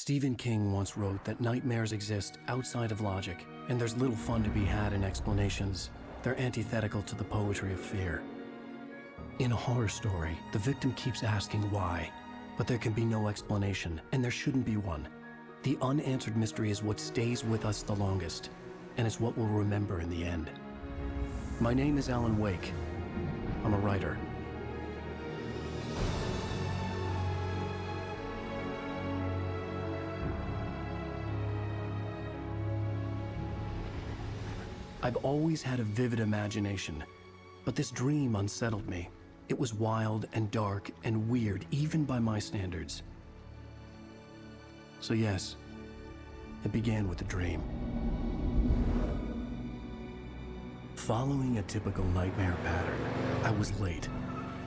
Stephen King once wrote that nightmares exist outside of logic, and there's little fun to be had in explanations. They're antithetical to the poetry of fear. In a horror story, the victim keeps asking why, but there can be no explanation, and there shouldn't be one. The unanswered mystery is what stays with us the longest, and it's what we'll remember in the end. My name is Alan Wake. I'm a writer. I've always had a vivid imagination, but this dream unsettled me. It was wild and dark and weird, even by my standards. So yes, it began with a dream. Following a typical nightmare pattern, I was late,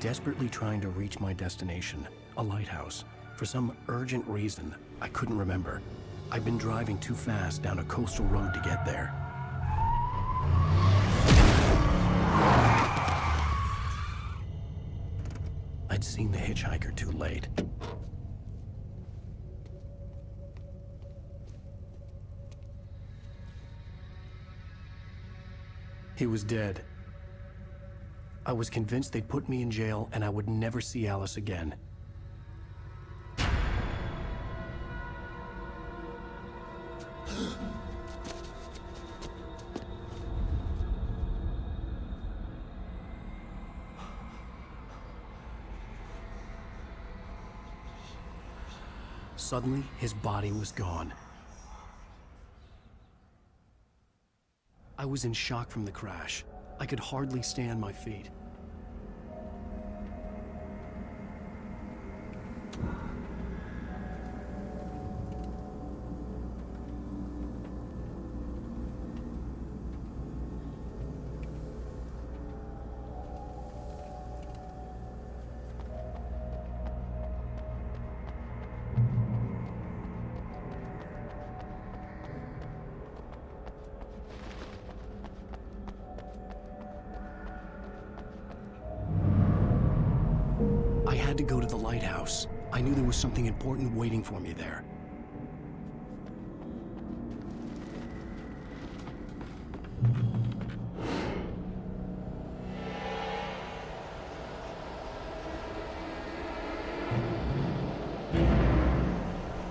desperately trying to reach my destination, a lighthouse. For some urgent reason, I couldn't remember. I'd been driving too fast down a coastal road to get there. I'd seen the hitchhiker too late. He was dead. I was convinced they'd put me in jail and I would never see Alice again. Suddenly, his body was gone. I was in shock from the crash. I could hardly stand my feet. I had to go to the lighthouse. I knew there was something important waiting for me there.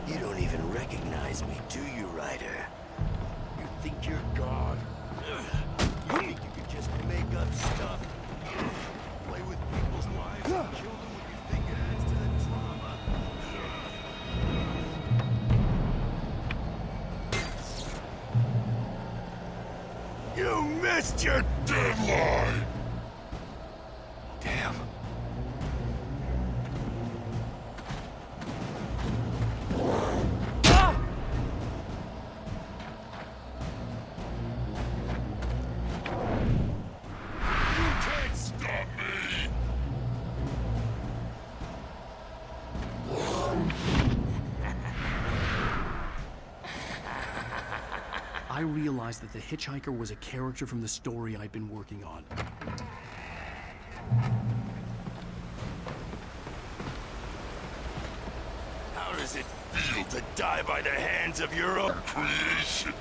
You don't even recognize me, do you, Ryder? You think you're God? You think you could just make up stuff? Play with people's lives and kill them when you think it adds to the drama. You missed your deadline! Damn. I realized that the hitchhiker was a character from the story I'd been working on. How does it feel to die by the hands of your own creation?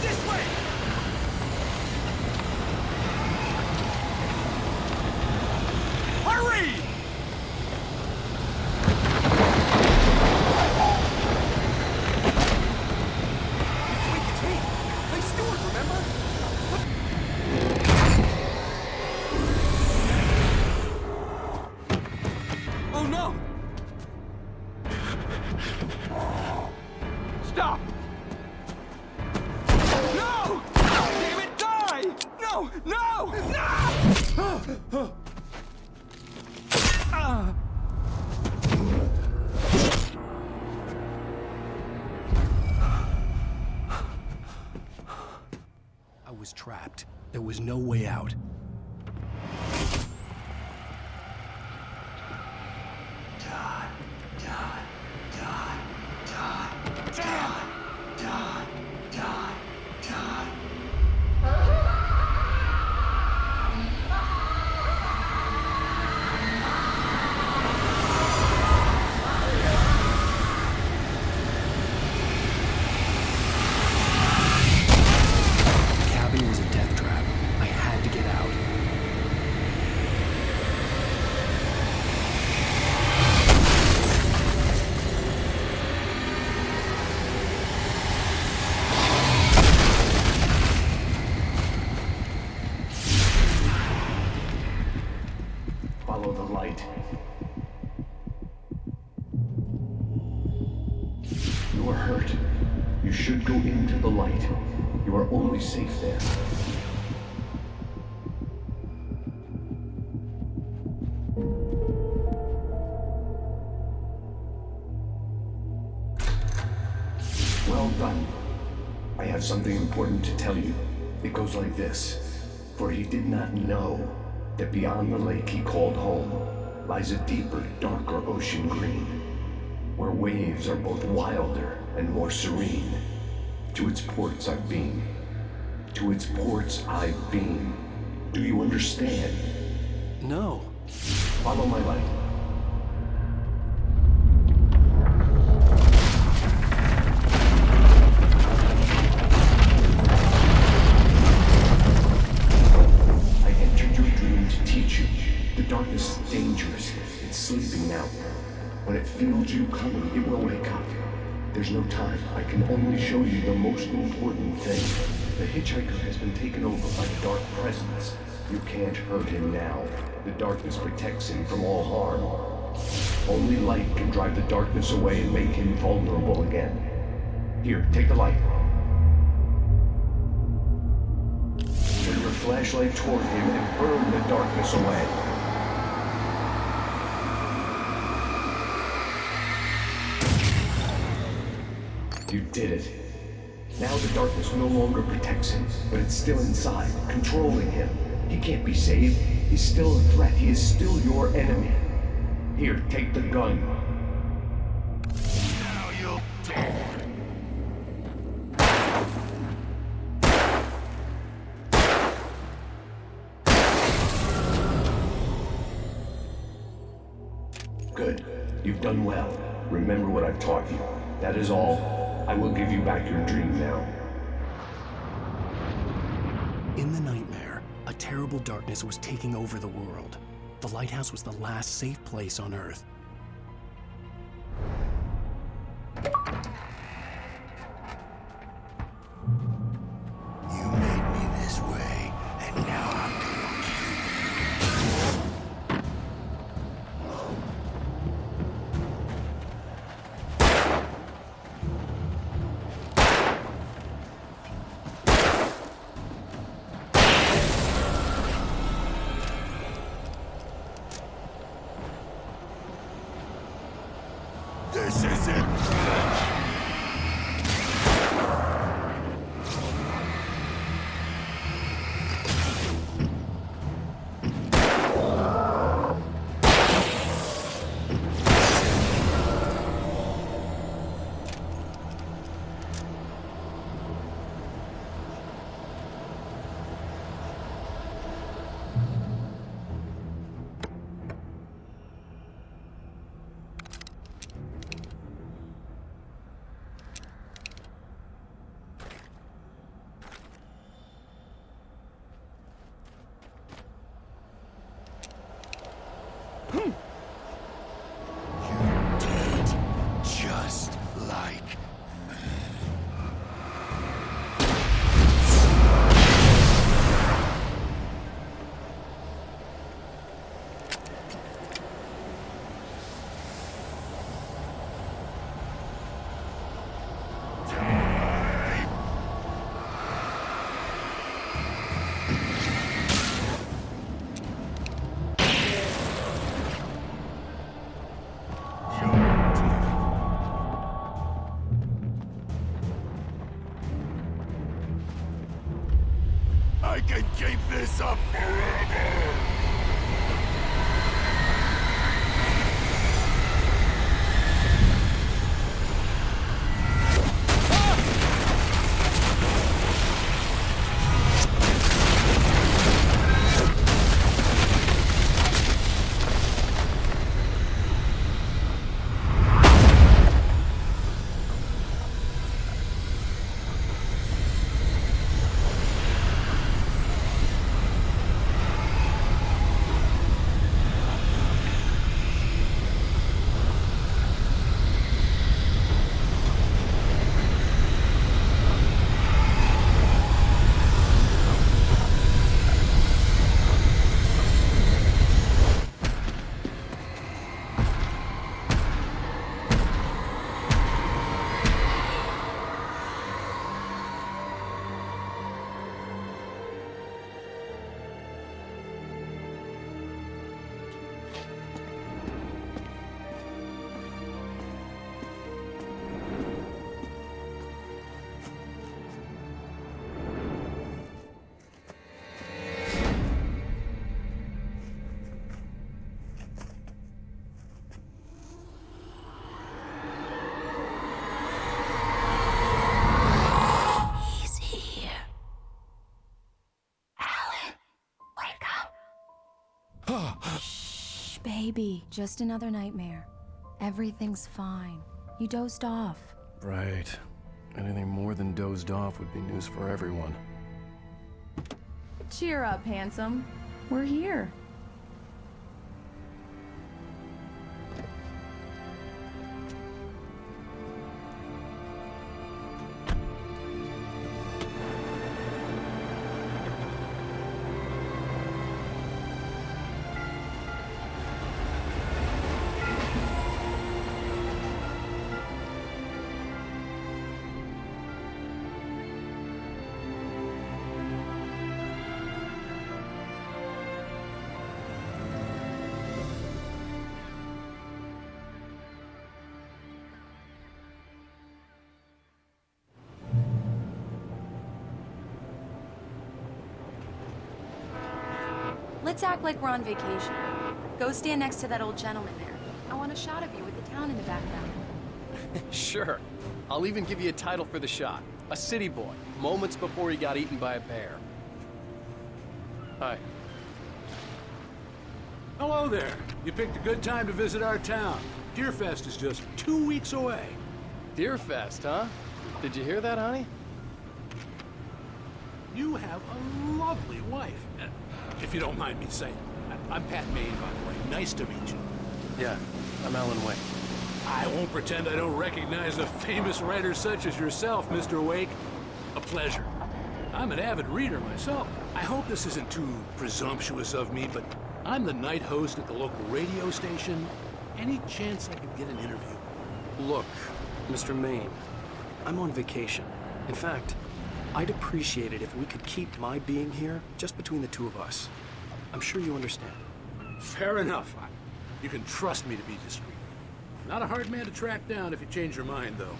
This way! Hurry! Wait, it's me! Hey, Stewart, remember? Oh no! Stop! No! Damn it, die! No! No! No! trapped. There was no way out. The cabin was a death trap. I had to get out. Follow the light. You are hurt. You should go into the light. You are only safe there. Well done. I have something important to tell you. It goes like this. For he did not know that beyond the lake he called home lies a deeper, darker ocean green, where waves are both wilder and more serene. To its ports I've been. To its ports I've been. Do you understand? No. Follow my light. I entered your dream to teach you. The darkness is dangerous. It's sleeping now. When it feels you coming, it will wake up. There's no time. I can only show you the most important thing. The hitchhiker has been taken over by the dark presence. You can't hurt him now. The darkness protects him from all harm. Only light can drive the darkness away and make him vulnerable again. Here, take the light. Turn your flashlight toward him and burn the darkness away. You did it. Now the darkness no longer protects him, but it's still inside, controlling him. He can't be saved. He's still a threat. He is still your enemy. Here, take the gun. Now you'll die. Good. You've done well. Remember what I've taught you. That is all. I will give you back your dream now. In the nightmare, a terrible darkness was taking over the world. The lighthouse was the last safe place on Earth. You made me this way, and now I'm gonna kill you. This is it. can keep this up forever! Shh, baby. Just another nightmare. Everything's fine. You dozed off. Right. Anything more than dozed off would be news for everyone. Cheer up, handsome. We're here. Let's act like we're on vacation. Go stand next to that old gentleman there. I want a shot of you with the town in the background. Sure. I'll even give you a title for the shot. A city boy, moments before he got eaten by a bear. Hi. Hello there. You picked a good time to visit our town. Deerfest is just 2 weeks away. Deerfest, huh? Did you hear that, honey? You have a lovely wife. If you don't mind me saying. I'm Pat Maine, by the way. Nice to meet you. Yeah, I'm Alan Wake. I won't pretend I don't recognize a famous writer such as yourself, Mr. Wake. A pleasure. I'm an avid reader myself. I hope this isn't too presumptuous of me, but I'm the night host at the local radio station. Any chance I could get an interview? Look, Mr. Maine, I'm on vacation. In fact, I'd appreciate it if we could keep my being here just between the two of us. I'm sure you understand. Fair enough. You can trust me to be discreet. Not a hard man to track down if you change your mind, though.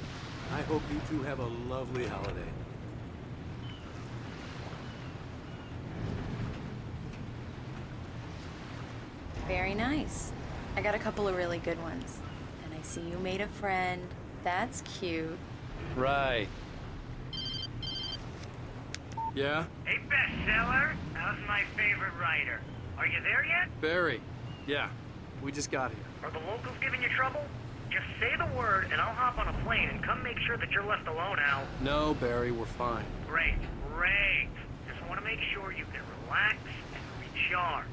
I hope you two have a lovely holiday. Very nice. I got a couple of really good ones. And I see you made a friend. That's cute. Right. Yeah? Hey, bestseller. How's my favorite writer? Are you there yet? Barry. Yeah. We just got here. Are the locals giving you trouble? Just say the word and I'll hop on a plane and come make sure that you're left alone, Al. No, Barry, we're fine. Great, great. Just want to make sure you can relax and recharge.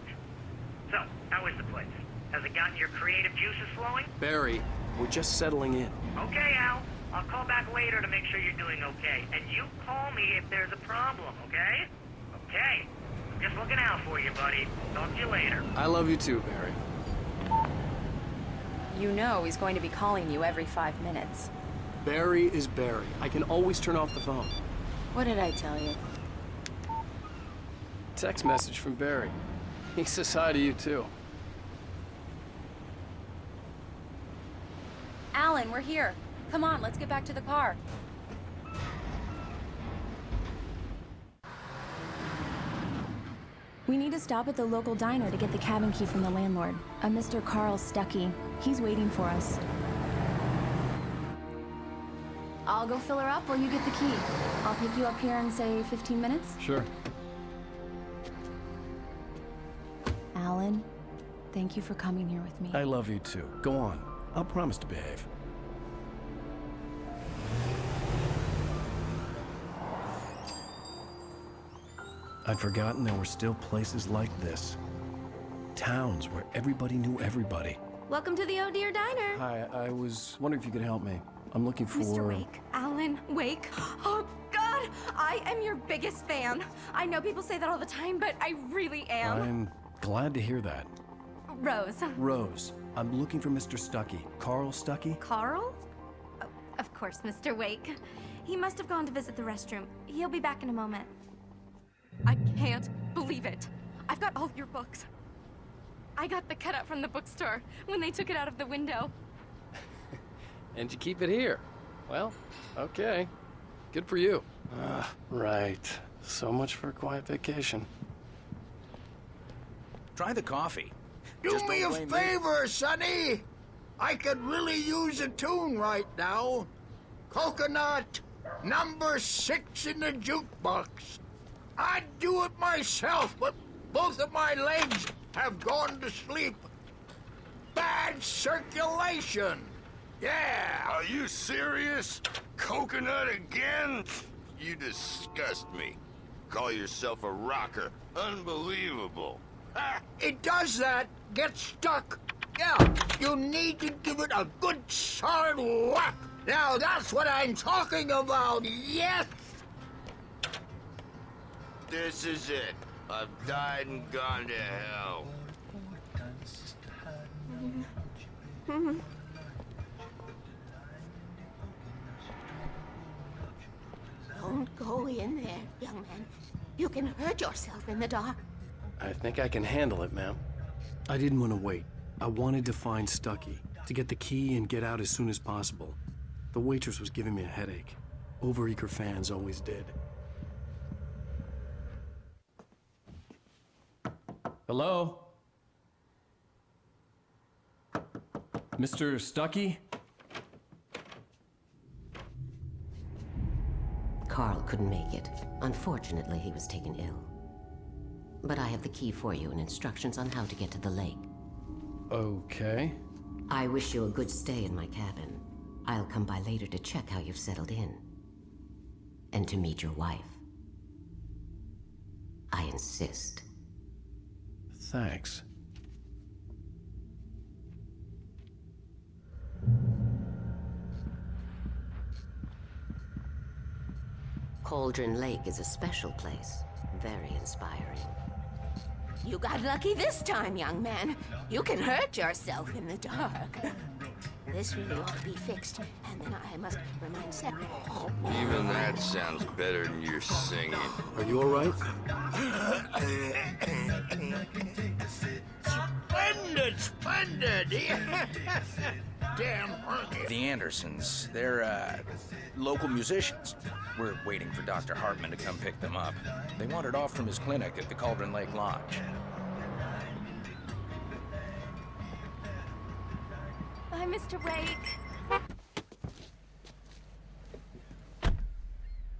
So, how is the place? Has it gotten your creative juices flowing? Barry, we're just settling in. Okay, Al. I'll call back later to make sure you're doing okay. And you call me if there's a problem, okay? Okay. I'm just looking out for you, buddy. Talk to you later. I love you too, Barry. You know he's going to be calling you every 5 minutes. Barry is Barry. I can always turn off the phone. What did I tell you? Text message from Barry. He says hi to you too. Alan, we're here. Come on, let's get back to the car. We need to stop at the local diner to get the cabin key from the landlord, a Mr. Carl Stuckey. He's waiting for us. I'll go fill her up while you get the key. I'll pick you up here in, say, 15 minutes? Sure. Alan, thank you for coming here with me. I love you too. Go on. I'll promise to behave. I'd forgotten there were still places like this. Towns where everybody knew everybody. Welcome to the Oh Dear Diner. Hi, I was wondering if you could help me. I'm looking for... Mr. Wake. Alan Wake. Oh, God! I am your biggest fan. I know people say that all the time, but I really am. I'm glad to hear that. Rose. Rose, I'm looking for Mr. Stuckey. Carl Stuckey? Carl? Of course, Mr. Wake. He must have gone to visit the restroom. He'll be back in a moment. I can't believe it. I've got all your books. I got the cutout from the bookstore when they took it out of the window. And you keep it here. Well, okay. Good for you. Right. So much for a quiet vacation. Try the coffee. Do Just me don't a blame favor, Sonny. I could really use a tune right now. Coconut, number 6 in the jukebox. I'd do it myself, but both of my legs have gone to sleep. Bad circulation. Yeah. Are you serious? Coconut again? You disgust me. Call yourself a rocker. Unbelievable. Ha! It does that. Get stuck. Yeah, you need to give it a good solid whack. Now that's what I'm talking about, yes? This is it. I've died and gone to hell. Don't go in there, young man. You can hurt yourself in the dark. I think I can handle it, ma'am. I didn't want to wait. I wanted to find Stuckey, to get the key and get out as soon as possible. The waitress was giving me a headache. Overeager fans always did. Hello? Mr. Stuckey? Carl couldn't make it. Unfortunately, he was taken ill. But I have the key for you and instructions on how to get to the lake. Okay. I wish you a good stay in my cabin. I'll come by later to check how you've settled in. And to meet your wife. I insist. Thanks. Cauldron Lake is a special place. Very inspiring. You got lucky this time, young man. You can hurt yourself in the dark. This really ought to be fixed, and then I must remain separate. Even that sounds better than your singing. Are you all right? Splendid, splendid. Damn honky. The Andersons, they're, local musicians. We're waiting for Dr. Hartman to come pick them up. They wandered off from his clinic at the Cauldron Lake Lodge. Bye, Mr. Wake.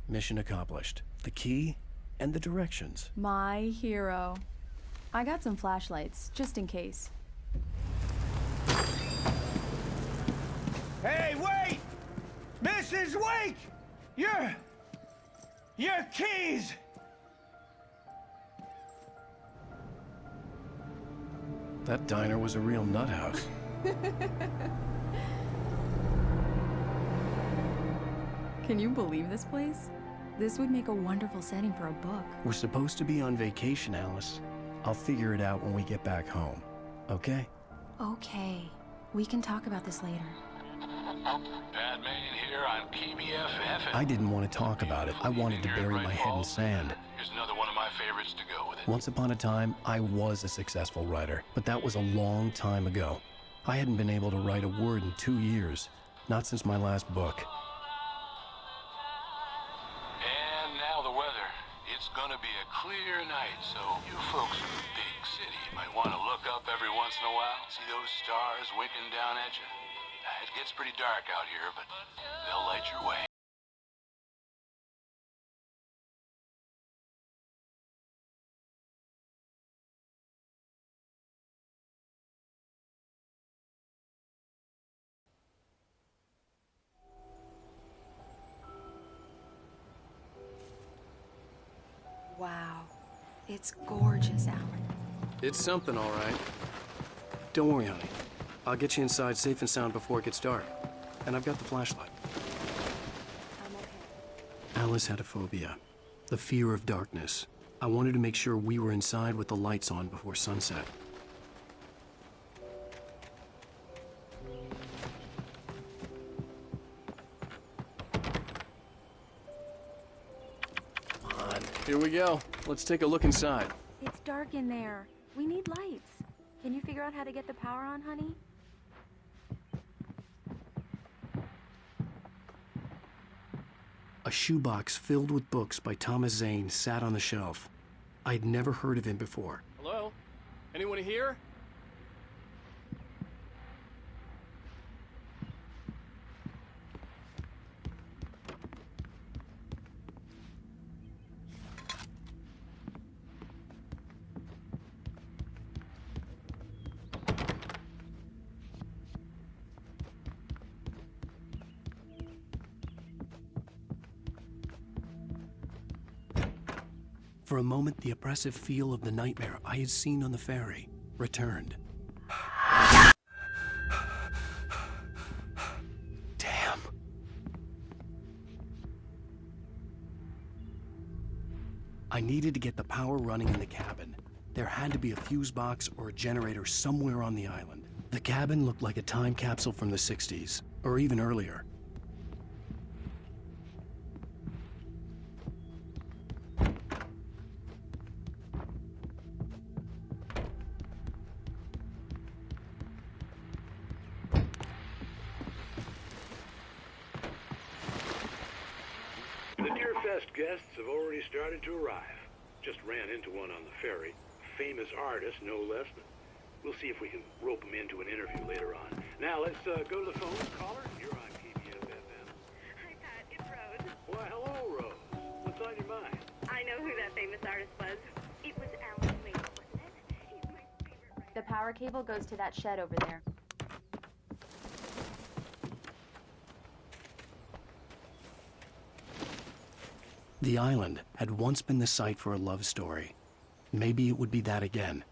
Mission accomplished. The key and the directions. My hero. I got some flashlights, just in case. Hey, wait! Mrs. Wake! Your keys! That diner was a real nut house. Can you believe this place? This would make a wonderful setting for a book. We're supposed to be on vacation, Alice. I'll figure it out when we get back home. Okay? Okay. We can talk about this later. Pat Manning here on KBFF. I didn't want to talk about it. I wanted to bury my head in sand. Here's another one of my favorites to go with it. Once upon a time, I was a successful writer, but that was a long time ago. I hadn't been able to write a word in 2 years, not since my last book. And now the weather. It's gonna be a clear night, so you folks in the big city might want to look up every once in a while, see those stars winking down at you. It gets pretty dark out here, but they'll light your way. Wow. It's gorgeous, Alan. It's something, all right. Don't worry, honey. I'll get you inside safe and sound before it gets dark. And I've got the flashlight. I'm okay. Alice had a phobia. The fear of darkness. I wanted to make sure we were inside with the lights on before sunset. Come on, here we go. Let's take a look inside. It's dark in there. We need lights. Can you figure out how to get the power on, honey? A shoebox filled with books by Thomas Zane sat on the shelf. I'd never heard of him before. Hello? Anyone here? For a moment, the oppressive feel of the nightmare I had seen on the ferry returned. Damn. I needed to get the power running in the cabin. There had to be a fuse box or a generator somewhere on the island. The cabin looked like a time capsule from the 60s, or even earlier. The Deerfest guests have already started to arrive. Just ran into one on the ferry. Famous artist, no less. We'll see if we can rope him into an interview later on. Now, let's go to the phone. Caller, you're on PBS FM. Hi, Pat. It's Rose. Why, hello, Rose. What's on your mind? I know who that famous artist was. It was Alan Wake, wasn't it? He's my favorite writer. The power cable goes to that shed over there. The island had once been the site for a love story. Maybe it would be that again.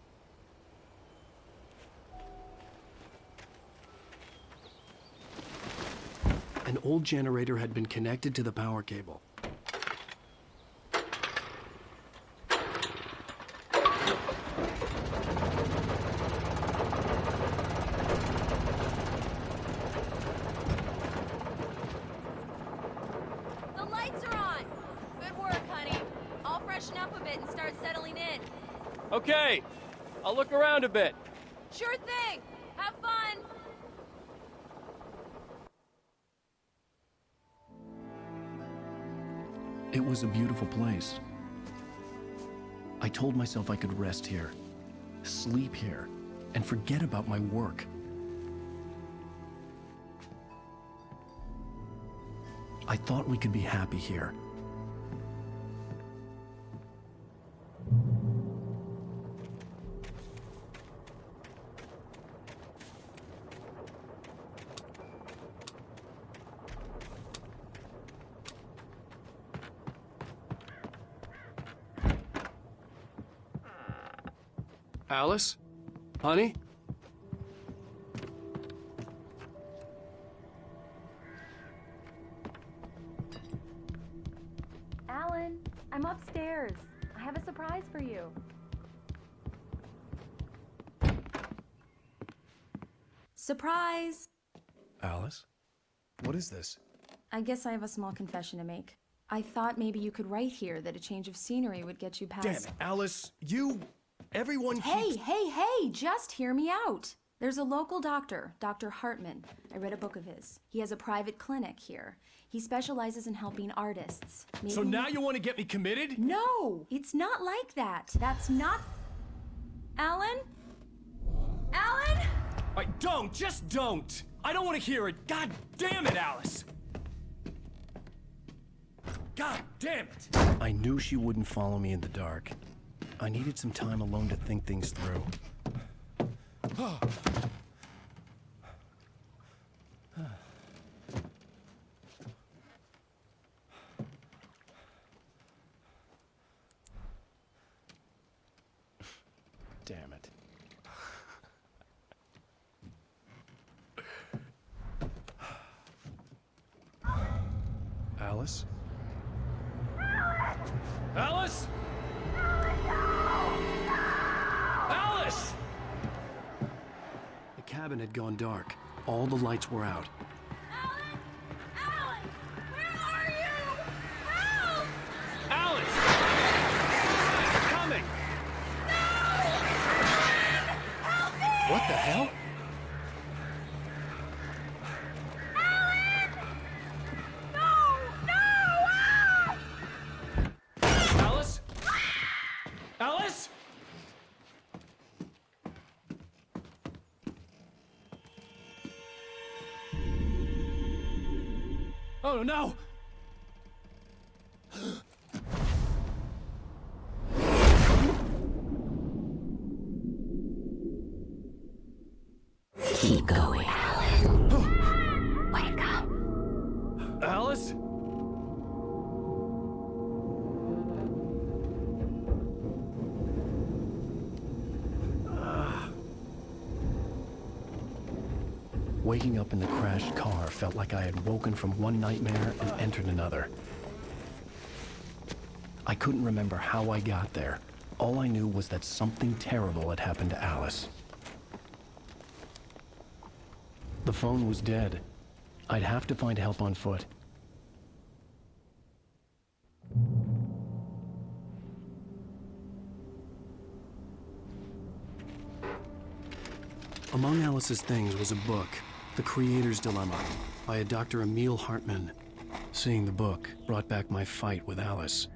An old generator had been connected to the power cable. The lights are on! Good work, honey. I'll freshen up a bit and start settling in. Okay, I'll look around a bit. Sure thing! Have fun! It was a beautiful place. I told myself I could rest here, sleep here, and forget about my work. I thought we could be happy here. Alice? Honey? Alan, I'm upstairs. I have a surprise for you. Surprise! Alice? What is this? I guess I have a small confession to make. I thought maybe you could write here that a change of scenery would get you past... Damn it, Alice, you... Everyone Hey, keeps... hey, hey! Just hear me out! There's a local doctor, Dr. Hartman. I read a book of his. He has a private clinic here. He specializes in helping artists. Maybe So now you want to get me committed? No, it's not like that. That's not... Alan? Alan? Don't, just don't. I don't want to hear it. God damn it, Alice. God damn it. I knew she wouldn't follow me in the dark. I needed some time alone to think things through. Damn it. Alice? Alice? Alice! The cabin had gone dark. All the lights were out. Alice! Coming! What the hell? Alice? Alice? Oh no! Keep going. Wake up. Alice? Waking up in the crashed car felt like I had woken from one nightmare and entered another. I couldn't remember how I got there. All I knew was that something terrible had happened to Alice. The phone was dead. I'd have to find help on foot. Among Alice's things was a book, The Creator's Dilemma, by a Dr. Emil Hartman. Seeing the book brought back my fight with Alice.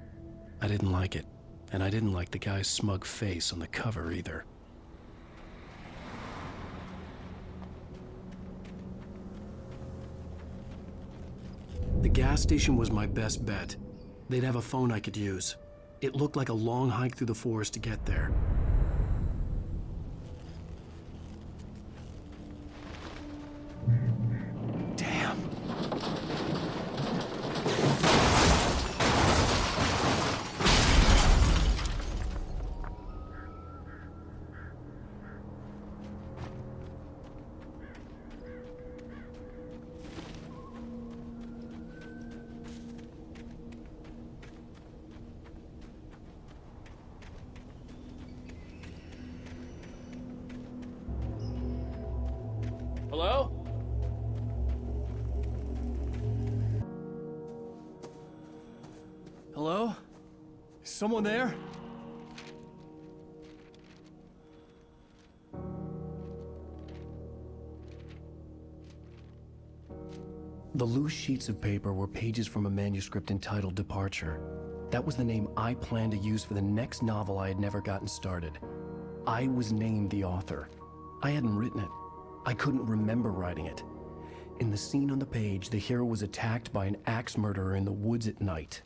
I didn't like it, and I didn't like the guy's smug face on the cover either. The gas station was my best bet. They'd have a phone I could use. It looked like a long hike through the forest to get there. Damn. Hello? Hello? Is someone there? The loose sheets of paper were pages from a manuscript entitled Departure. That was the name I planned to use for the next novel I had never gotten started. I was named the author. I hadn't written it. I couldn't remember writing it. In the scene on the page, the hero was attacked by an axe murderer in the woods at night.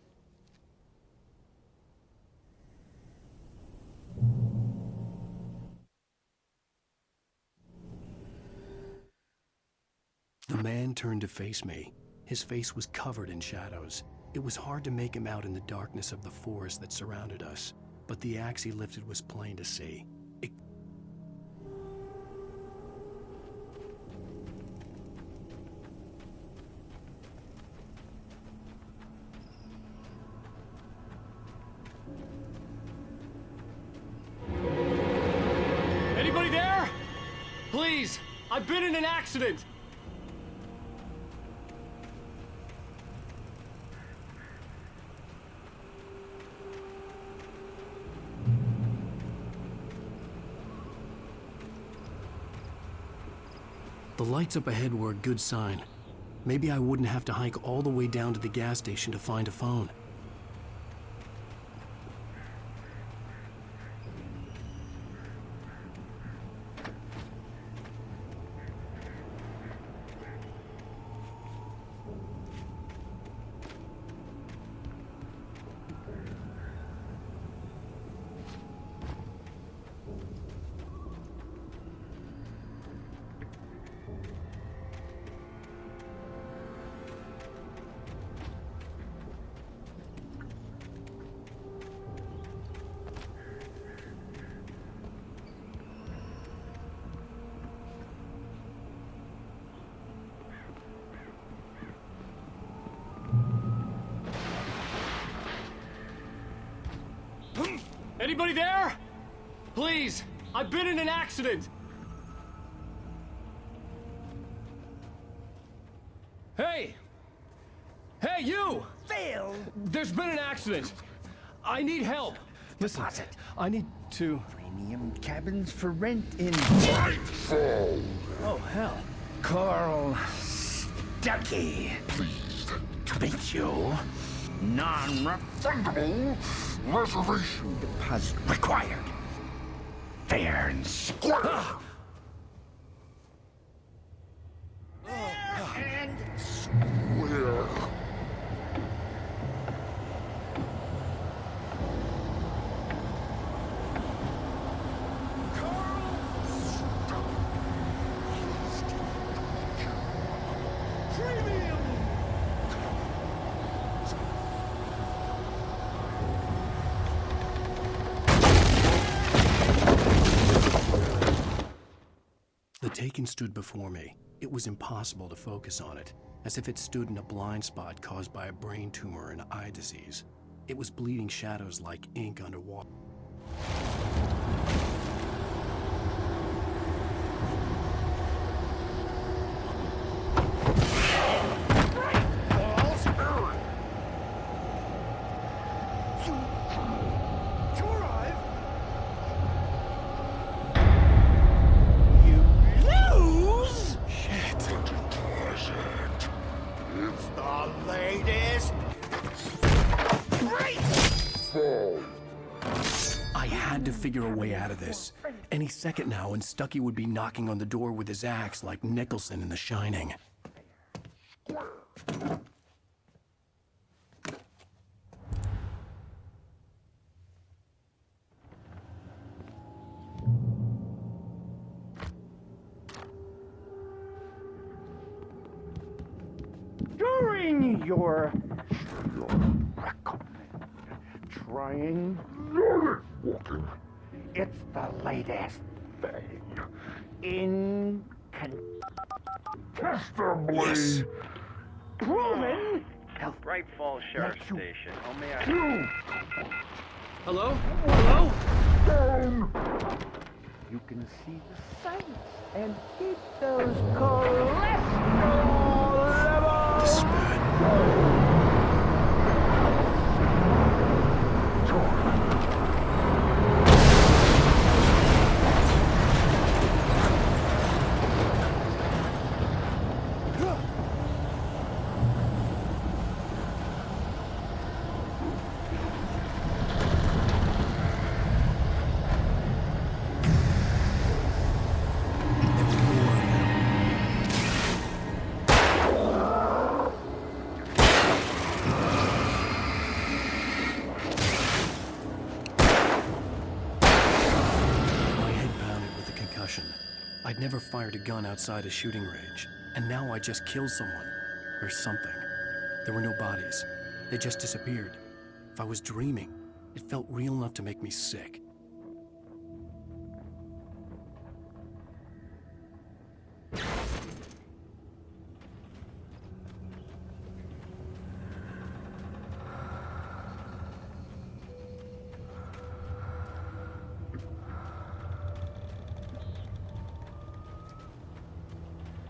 The man turned to face me. His face was covered in shadows. It was hard to make him out in the darkness of the forest that surrounded us, but the axe he lifted was plain to see. Anybody there? Please, I've been in an accident. The lights up ahead were a good sign. Maybe I wouldn't have to hike all the way down to the gas station to find a phone. Anybody there? Please, I've been in an accident. Hey! Hey, you! Phil! There's been an accident. I need help. Listen, Deposit. I need to... Premium cabins for rent in... Oh, hell. Carl Stuckey. Pleased to meet you. Non-refundable reservation deposit required. Fair and square. Fair and square. The Taken stood before me. It was impossible to focus on it, as if it stood in a blind spot caused by a brain tumor and eye disease. It was bleeding shadows like ink underwater. I had to figure a way out of this. Any second now, and Stuckey would be knocking on the door with his axe like Nicholson in The Shining. During your trying walking, it's the latest thing. Incontestably proven. Bright Falls Sheriff Station. How may I... Hello? Hello? You can see the sights and keep those cholesterol levels. This is bad. I'd never fired a gun outside a shooting range, and now I just killed someone. Or something. There were no bodies. They just disappeared. If I was dreaming, it felt real enough to make me sick.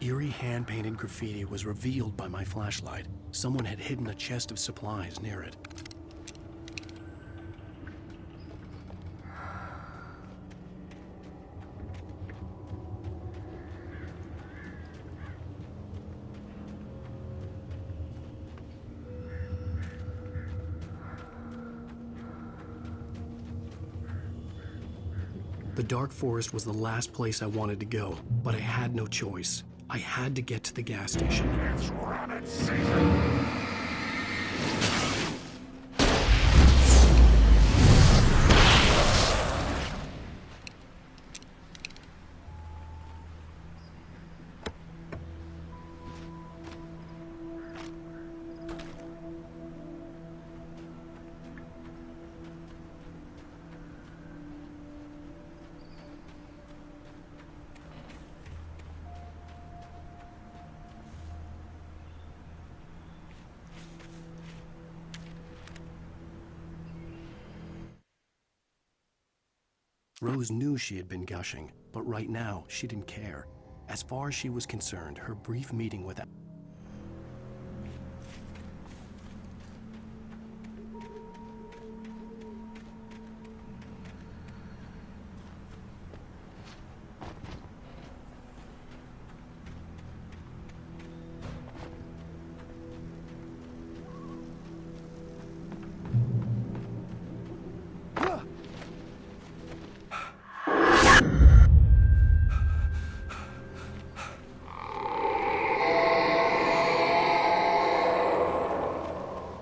Eerie hand-painted graffiti was revealed by my flashlight. Someone had hidden a chest of supplies near it. The Dark Forest was the last place I wanted to go, but I had no choice. I had to get to the gas station. It's rabbit season! Rose knew she had been gushing, but right now, she didn't care. As far as she was concerned, her brief meeting with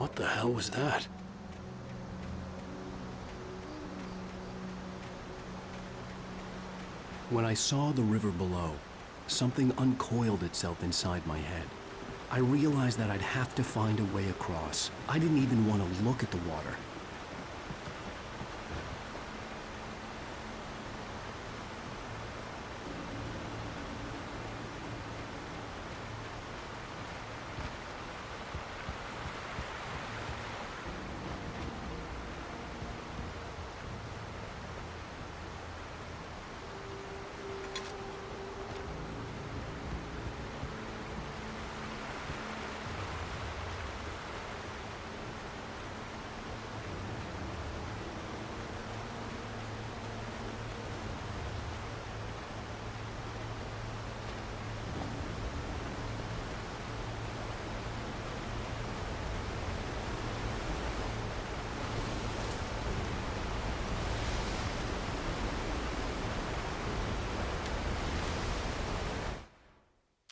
What the hell was that? When I saw the river below, something uncoiled itself inside my head. I realized that I'd have to find a way across. I didn't even want to look at the water.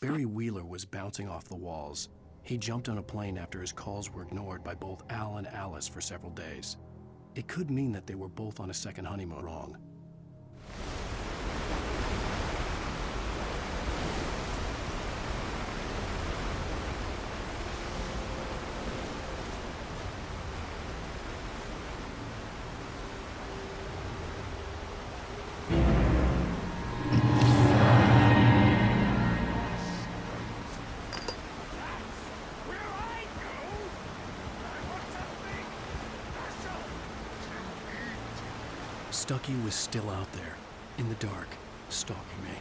Barry Wheeler was bouncing off the walls. He jumped on a plane after his calls were ignored by both Al and Alice for several days. It could mean that they were both on a second honeymoon wrong. Stucky was still out there, in the dark, stalking me.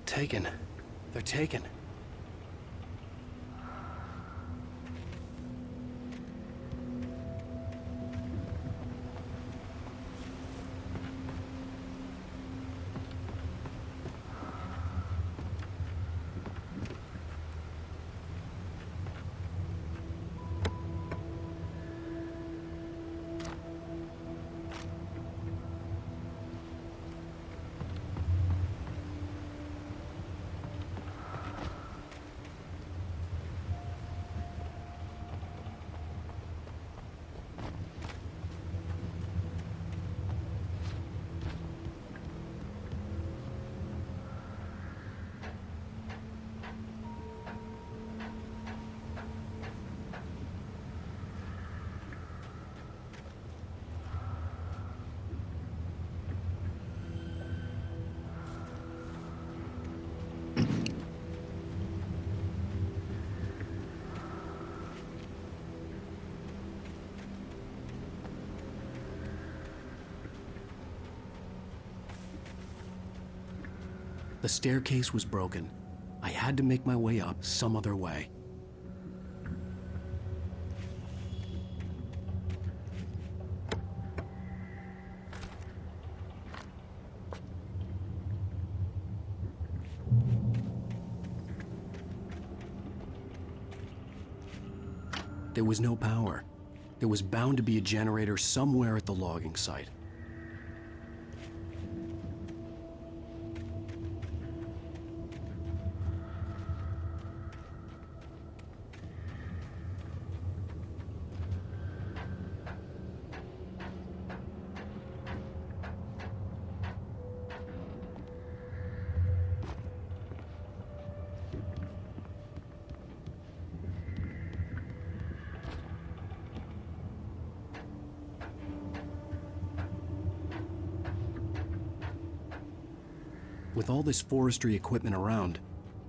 Taken. They're taken. The staircase was broken. I had to make my way up some other way. There was no power. There was bound to be a generator somewhere at the logging site. With all this forestry equipment around,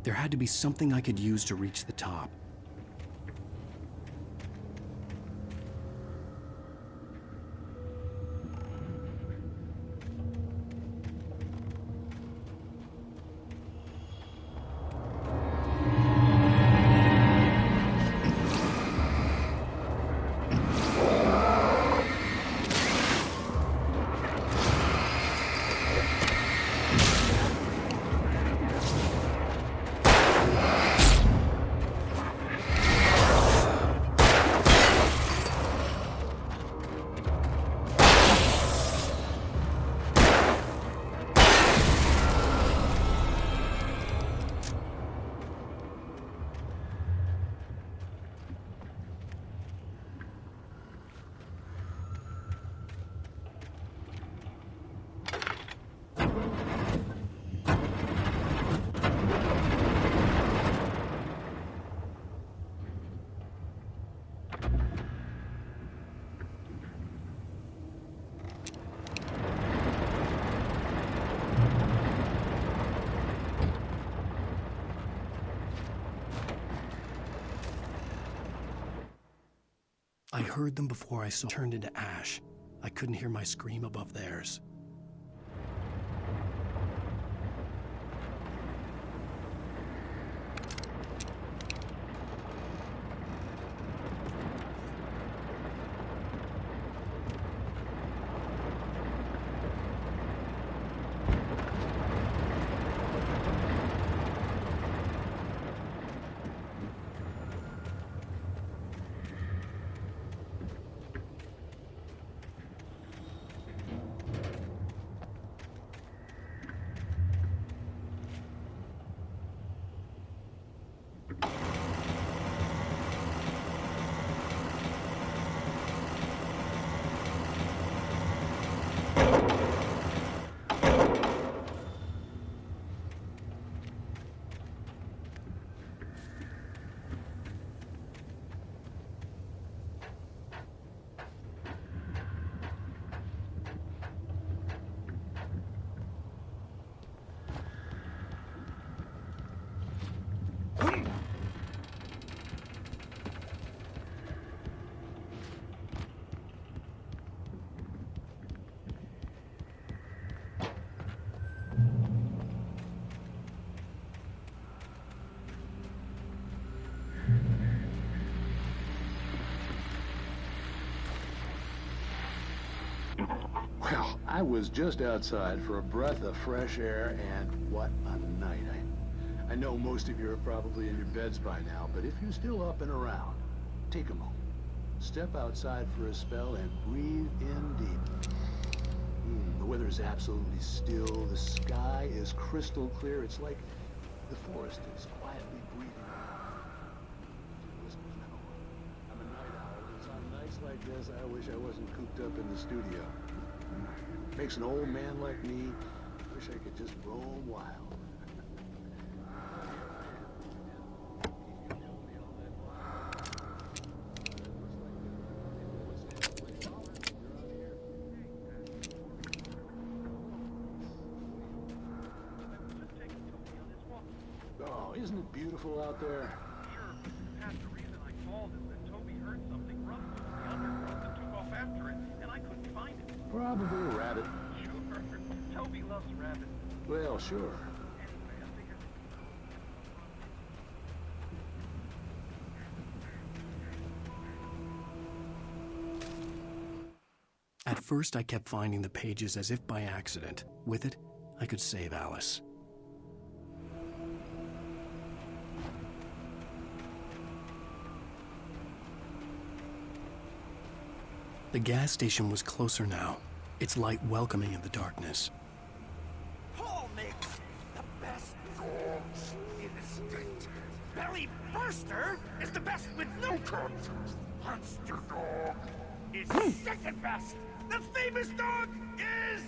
there had to be something I could use to reach the top. I heard them before I saw turned into ash. I couldn't hear my scream above theirs. Well, I was just outside for a breath of fresh air, and what a night. I know most of you are probably in your beds by now, but if you're still up and around, take a moment. Step outside for a spell and breathe in deep. The weather is absolutely still. The sky is crystal clear. It's like the forest is quietly breathing out. I'm a night owl, and on nights like this, I wish I wasn't cooped up in the studio. Makes an old man like me wish I could just roam wild. Oh, isn't it beautiful out there? Sure, Pat, the reason I called is that Toby heard something rustle in the undergrowth and took off after it, and I couldn't find it. Probably a rabbit. Sure. Toby loves rabbits. Well, sure. Anyway, At first, I kept finding the pages as if by accident. With it, I could save Alice. The gas station was closer now, its light welcoming in the darkness. Paul makes the best dogs in the state. Belly Burster is the best with no contest. Monster Dog is second best. The famous dog is...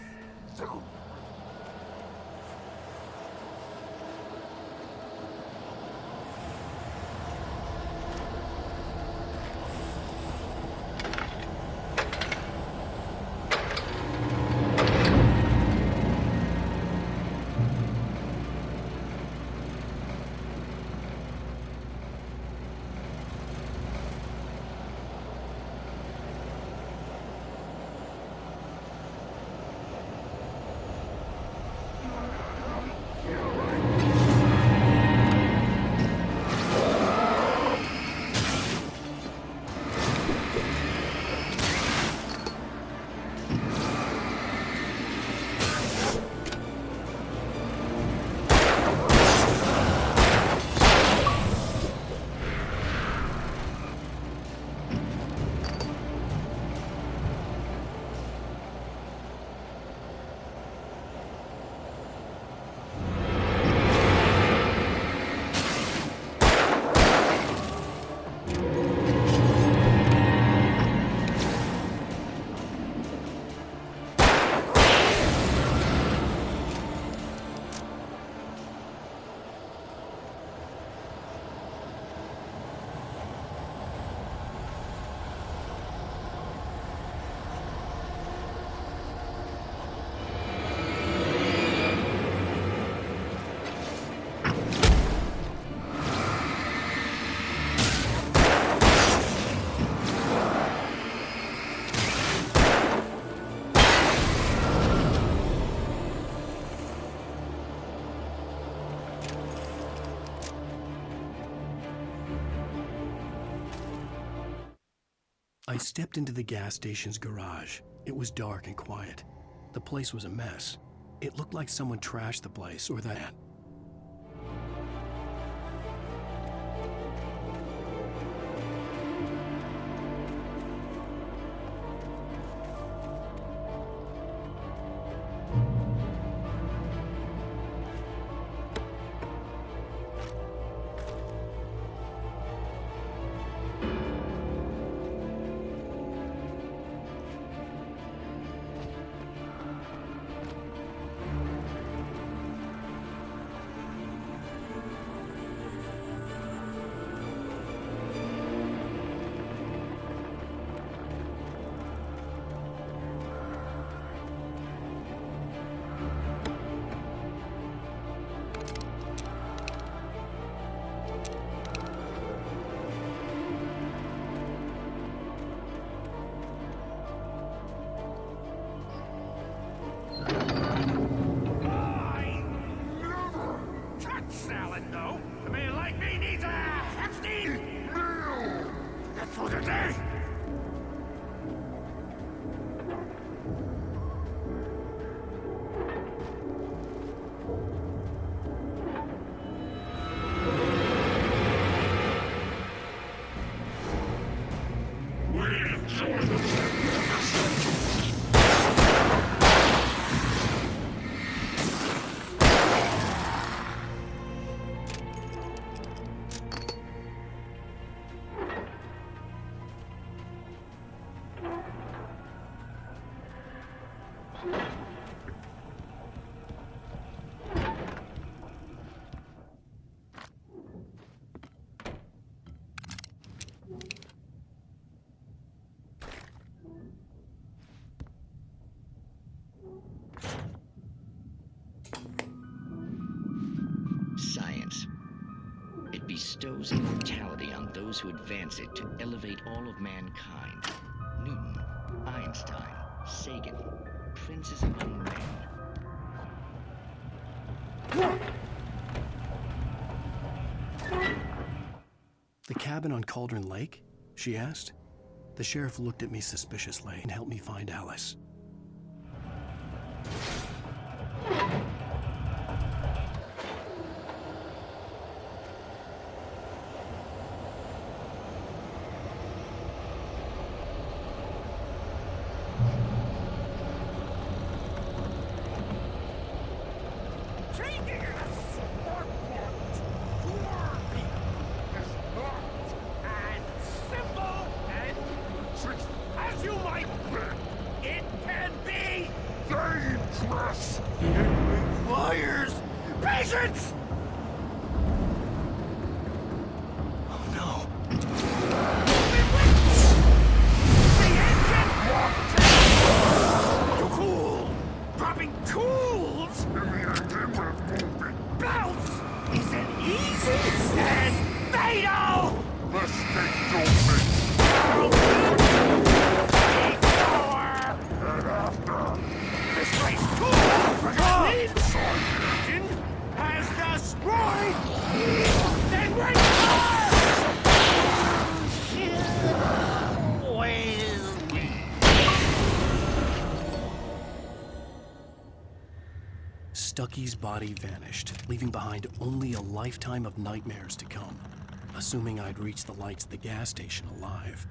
I stepped into the gas station's garage. It was dark and quiet. The place was a mess. It looked like someone trashed the place, or that. Salad, though. A man like me needs a hefty meal. That's for the day. Science. It bestows immortality on those who advance it to elevate all of mankind. Newton, Einstein, Sagan, princes among men. The cabin on Cauldron Lake? She asked. The sheriff looked at me suspiciously and helped me find Alice. Patience! Oh no. Too cool! Dropping tools! Bounce isn't easy as fatal! Mistake don't make. Take power! And after, misplaced tools! Has destroyed! Then bring Stucky's body vanished, leaving behind only a lifetime of nightmares to come, assuming I'd reach the lights at the gas station alive.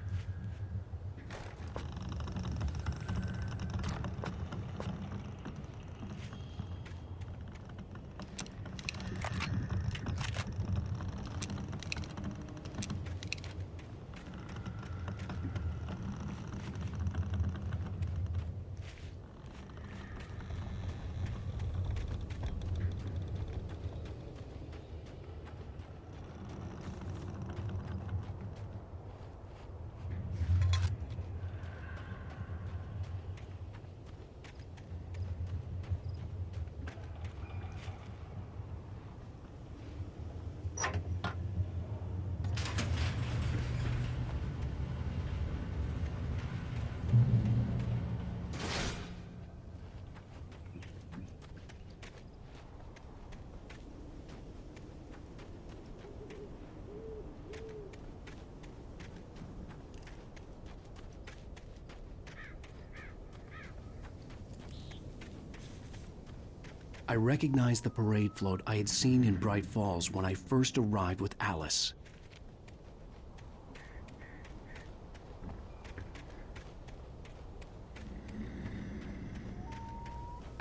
I recognized the parade float I had seen in Bright Falls when I first arrived with Alice.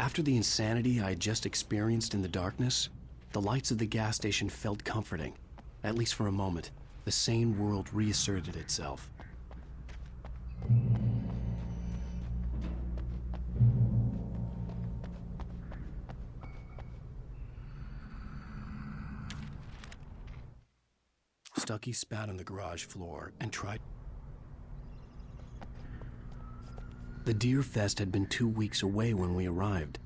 After the insanity I had just experienced in the darkness, the lights of the gas station felt comforting. At least for a moment, the sane world reasserted itself. Stucky spat on the garage floor and tried. The Deer Fest had been 2 weeks away when we arrived.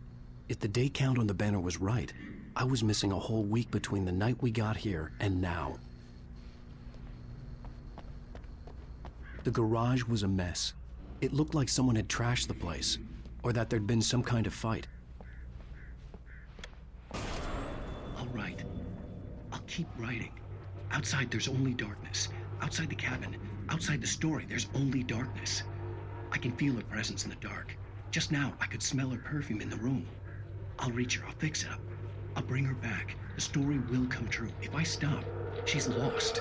If the day count on the banner was right, I was missing a whole week between the night we got here and now. The garage was a mess. It looked like someone had trashed the place, or that there'd been some kind of fight. All right. I'll keep writing. Outside, there's only darkness. Outside the cabin, outside the story, there's only darkness. I can feel her presence in the dark. Just now, I could smell her perfume in the room. I'll reach her, I'll fix it up. I'll bring her back. The story will come true. If I stop, she's lost.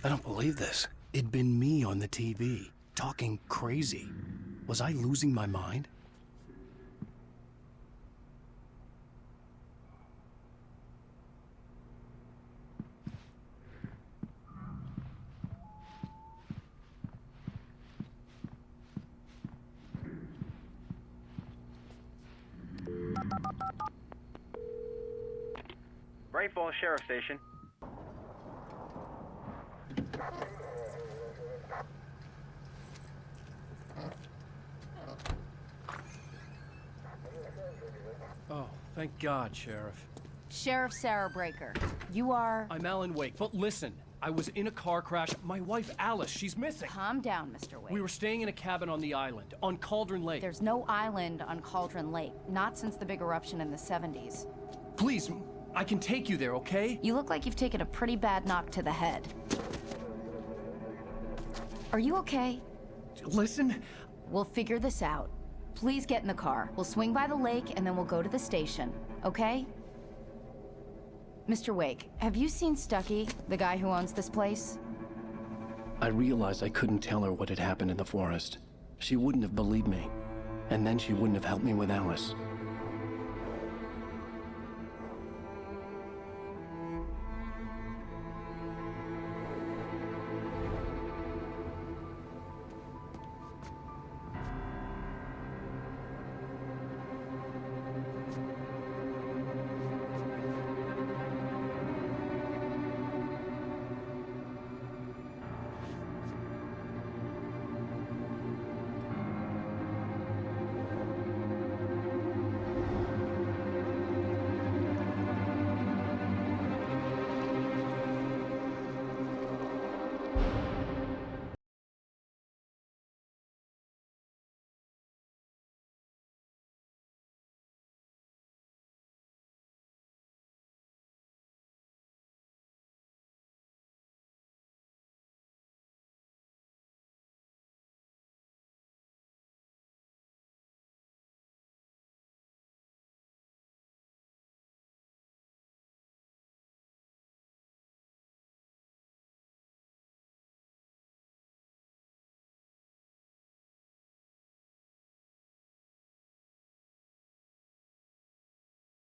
I don't believe this. It'd been me on the TV, talking crazy. Was I losing my mind? Bright Falls Sheriff Station. Oh, thank God, Sheriff. Sheriff Sarah Breaker. You are... I'm Alan Wake, but listen. I was in a car crash. My wife, Alice, she's missing. Calm down, Mr. Wake. We were staying in a cabin on the island, on Cauldron Lake. There's no island on Cauldron Lake. Not since the big eruption in the 70s. Please, I can take you there, okay? You look like you've taken a pretty bad knock to the head. Are you okay? Listen. We'll figure this out. Please get in the car. We'll swing by the lake and then we'll go to the station, okay? Mr. Wake, have you seen Stucky, the guy who owns this place? I realized I couldn't tell her what had happened in the forest. She wouldn't have believed me. And then she wouldn't have helped me with Alice.